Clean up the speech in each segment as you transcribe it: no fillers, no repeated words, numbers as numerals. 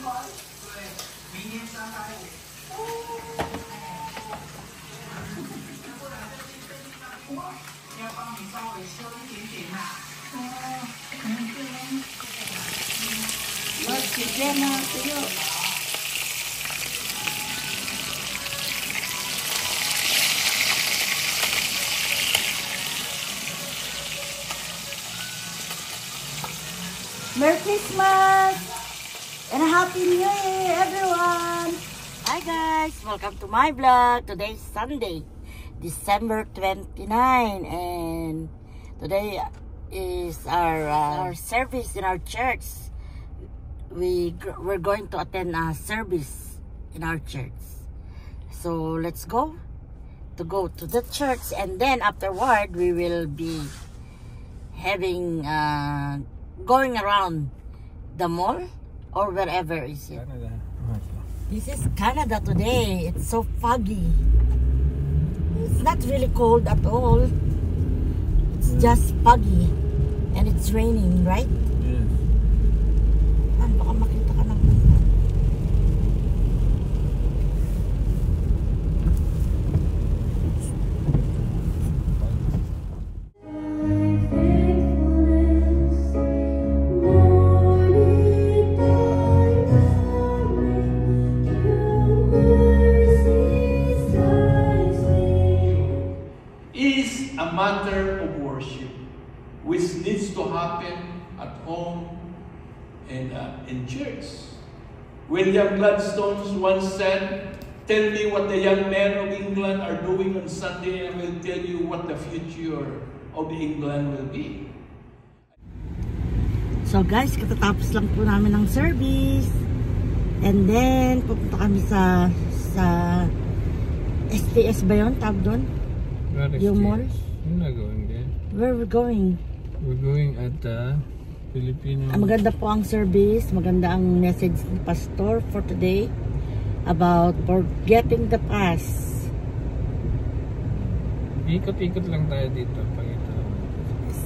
Merry Christmas and a Happy New Year, everyone! Hi guys! Welcome to my vlog. Today is Sunday, December 29, and today is our service in our church. We're going to attend a service in our church. So let's go to the church, and then afterward we will be having going around the mall or wherever is it. Canada. This is Canada today. It's so foggy. It's not really cold at all. It's just foggy and it's raining, right? Yes. Baka makita ka ng matter of worship, which needs to happen at home and in church. William Gladstone once said, "Tell me what the young men of England are doing on Sunday, and I will tell you what the future of England will be." So guys, katatapos lang po namin ng service. And then, pupunta kami sa STS ba yun? Tawag doon? Yung mall? We're not going there. Where we're going? We're going at the Filipino. Maganda po ang service. Maganda ang message ni Pastor for today about forgetting the past. Ikot-ikot lang tayo dito.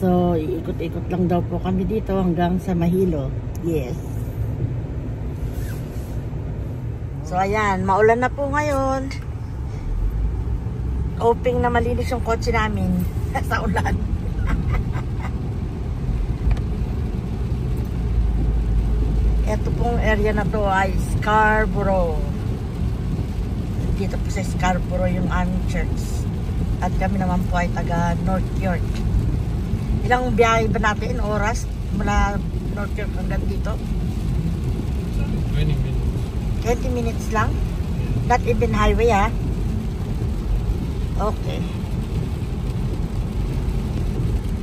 So, iikot-ikot lang daw po kami dito hanggang sa Mahilo. Yes. So, ayan. Maulan na po ngayon. Hoping na malinis yung kotse namin sa ulan. Ito pong area na to ay Scarborough. Dito po sa Scarborough yung aming church. At kami naman po ay taga North York. Ilang biyahe ba natin? Oras? Mula North York hanggang dito? 20 minutes. 20 minutes lang? Not even highway, ha? Okay.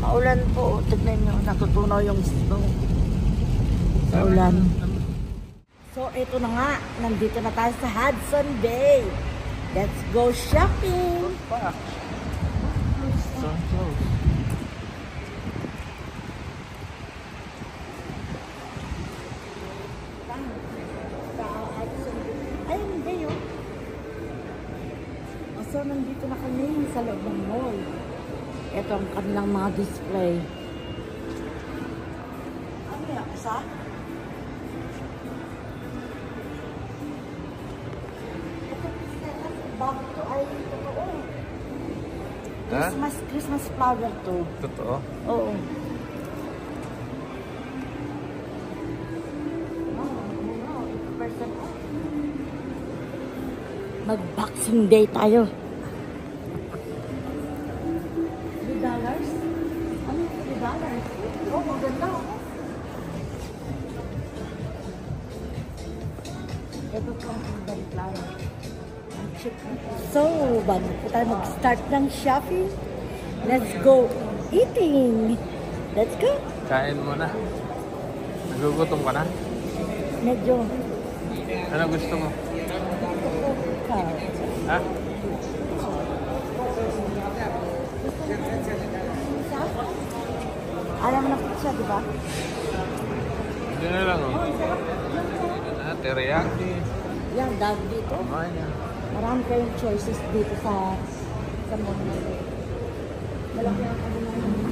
Maulan po. Tignan nyo. Natutunaw yung snow. Sa ulan. So, ito na nga. Nandito na tayo sa Hudson Bay. Let's go shopping! So close. Ayun, hindi yun. So, nandito na kami sa loob ng mall. Ito ang kanilang mga display. Ano yan? Isa? Ito, bago to ay totoo. Christmas flower to. Totoo? Oo. Mag-Boxing Day tayo. $3? Ano $3? Oh, maganda ako. Ito po ang balik lang. So, bago po tayo mag-start ng shopping, let's go eating. Let's go. Kain mo na. Nagugutom ka na? Medyo. Ano gusto mo? Ha? Alam mo na pizza, di ba? Hindi na lang, oh. Teriyaki. Yan, dog dito. Marami kayong choices dito sa mall na ito. Malaki ang ano na yun.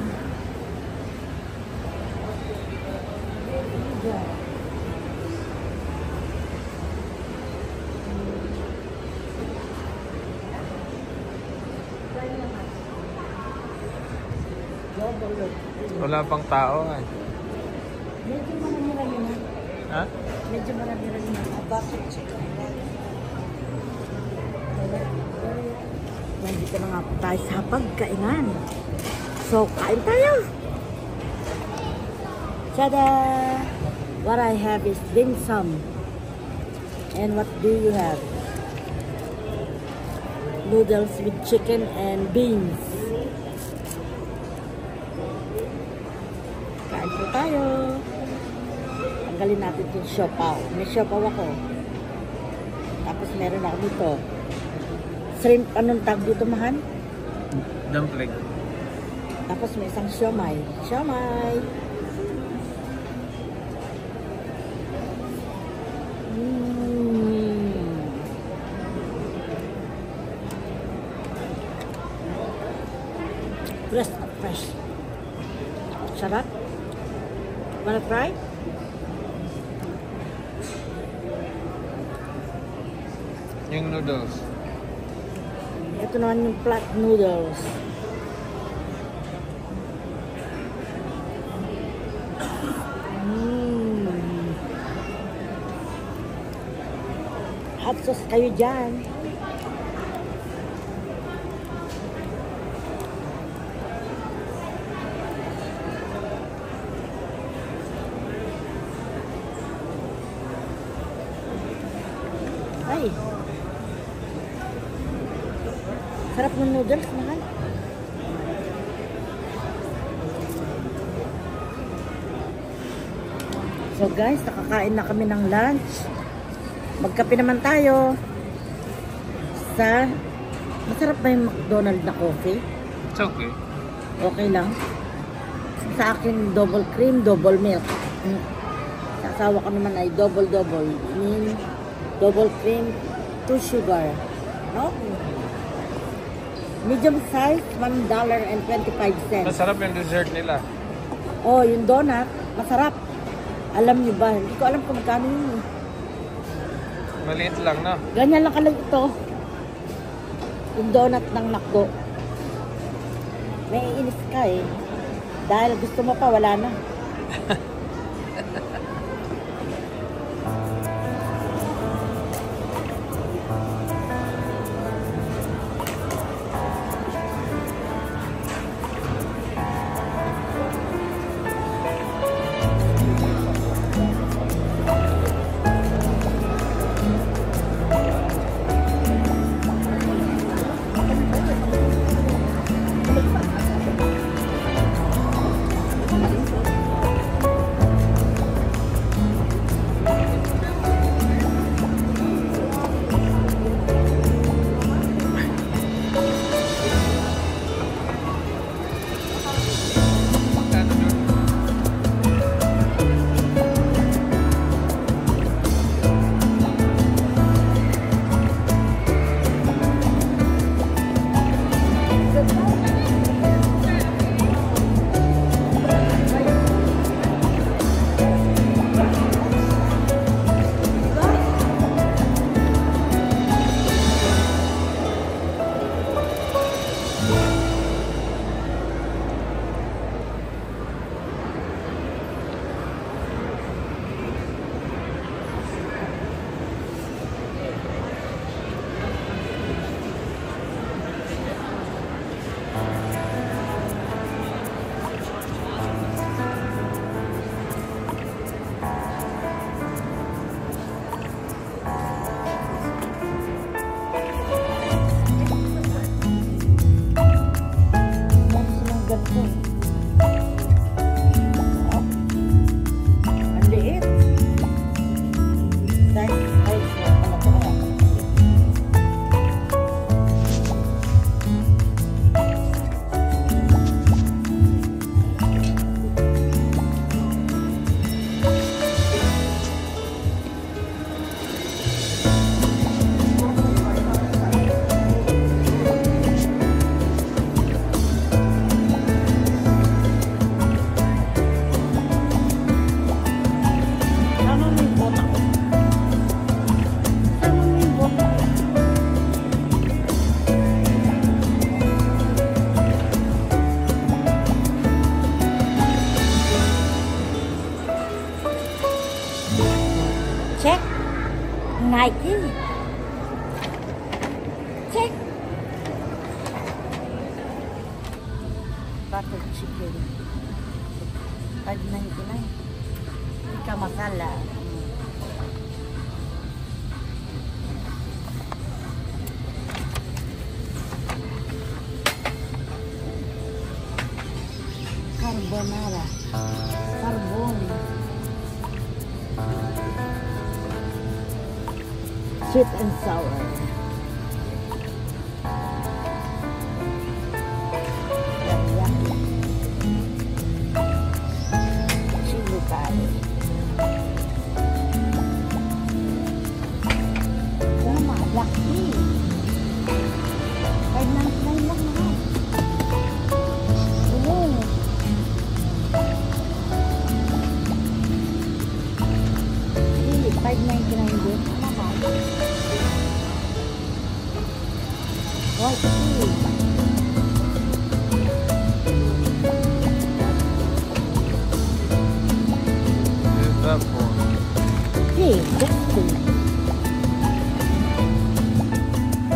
Wala pang tao eh. Medyo marami-rami na. Ha? Medyo marami-rami na. Bakit chicken? Nandito na nga po tayo sa pagkainan. So, kain tayo! Tada! What I have is dim sum. And what do you have? Noodles with chicken and beans. Kain po tayo. Tanggalin natin itong siopaw. May siopaw ako. Tapos meron ako dito. Shrimp, anong tag dito, mahan? Dumpling. Tapos may isang siomay. Siomay! Fresh. Sarap. Wanna try? Yung noodles. Ito naman yung flat noodles. Hot sauce kayo dyan. Ay. Sarap ng noodles, mahal. So guys, nakakain na kami ng lunch. Magkape naman tayo. Masarap ba yung McDonald's na coffee? It's okay. Okay lang. Sa akin, double cream, double milk. Sa asawa ko naman ay double-double. Double cream, 2 sugar. No? Medium size, $1.25. Masarap yung dessert nila. Oh, yung donut, masarap. Alam niyo ba? Hindi ko alam kung magkano yun. Maliit lang, no? Ganyan lang kalang ito. Yung donut ng McDo. May inis ka eh. Dahil gusto mo pa, wala na. Check. Nike. Check. Butter chicken. $5.99. Ika masala. Carbonara. Carbon. Sweet and sour. Teriyaki. Chili curry. Tama, black tea. $5.99 lang naman. Ayun. $5.99 din. Mahal. White tea. What is that for? Tea. Just tea.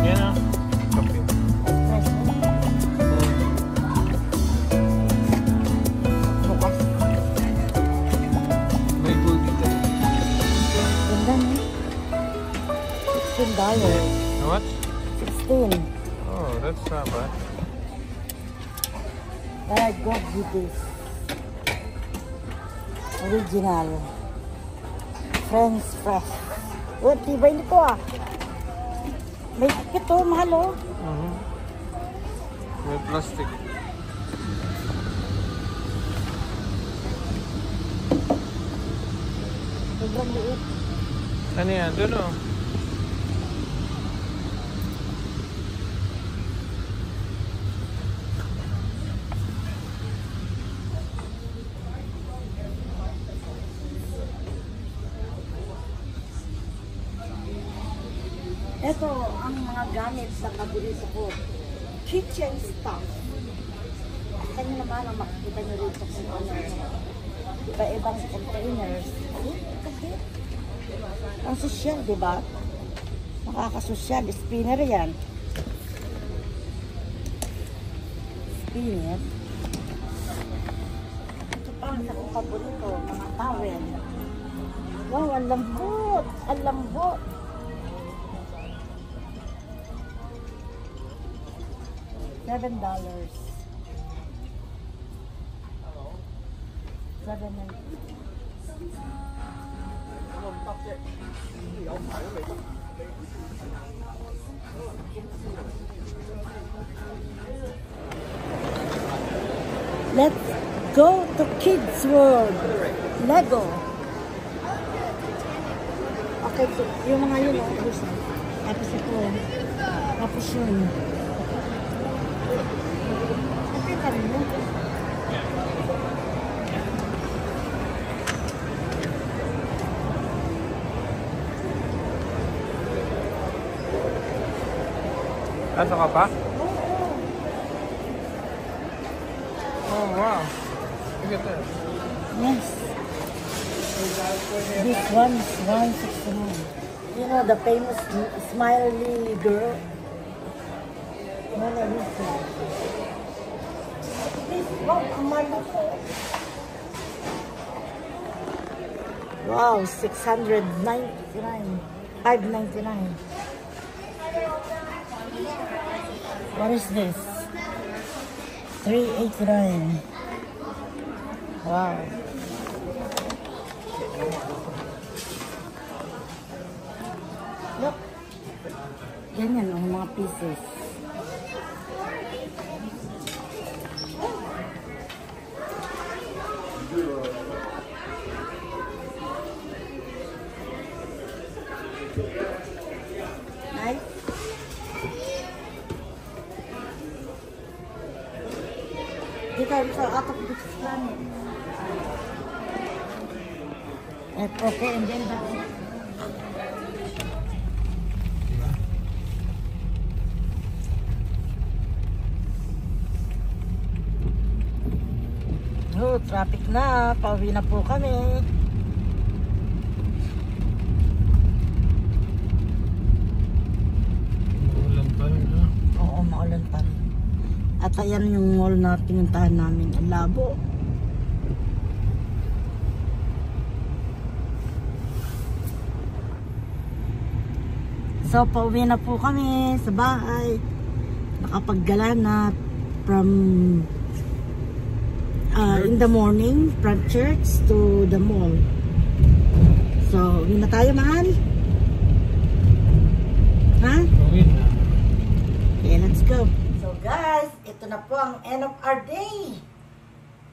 Yan ah. Kape. Espresso. Bukas. May gold dito. Ganda na. $16. How much? 16. Oh, that's not bad. But I'd go with this. Original. French press. Oh, tibay nito ah. May tikit oh, mahal oh. May plastic. Sobrang liit. Ano yan? Doon oh. Ito ang mga gamit sa paborito ko. Kitchen stuff. Kanya naman ang makikita nyo rito kung ano. Iba-ibang containers. Kasi ang sosyal, di ba? Nakakasosyal. Spinner yan. Spinner. Ito pa ang sa paborito. Mga towel. Wow, ang lambot. Ang lambot. $7. Let's go to Kids World. Lego. Okay, so, yung mga yun, oh, gusto. Tapos ito. Tapos yun. Okay, kami mo. Asa ka pa? Oh, wow. Look at that. Yes. This one is $169. You know the famous smiley girl? Mona Lisa. This one, wow, $699. $5.99. What is this? $3.89. Wow. Look. Ganyan ang mga pieces. Nice. Dito sa atak dito sa planet. Okay, and then that's it. Oh, traffic na. Pauwi na po kami. yata yan yung mall na pinuntahan namin. Ang labo. So, pauwi na po kami sa bahay. Nakapaggala na from in the morning from church to the mall. So, uwi na tayo, mahal. Ha? Okay, let's go. So guys, ito na po ang end of our day.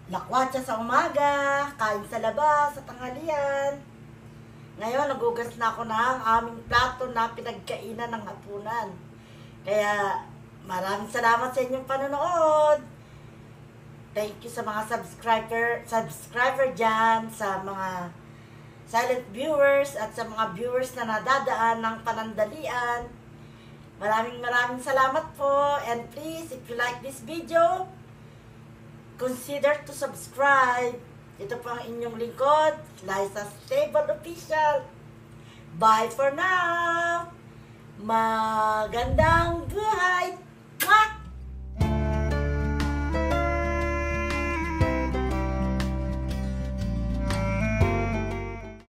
Lakwatsa sa umaga, kain sa labas, sa tanghalian. Ngayon, nagugas na ako ng aming plato na pinagkainan ng hapunan. Kaya, maraming salamat sa inyong panonood. Thank you sa mga subscriber dyan, sa mga silent viewers, at sa mga viewers na nadadaan ng panandalian. Maraming salamat po. And please, if you like this video, consider to subscribe. Ito po ang inyong lingkod, Liza Stable Official. Bye for now. Magandang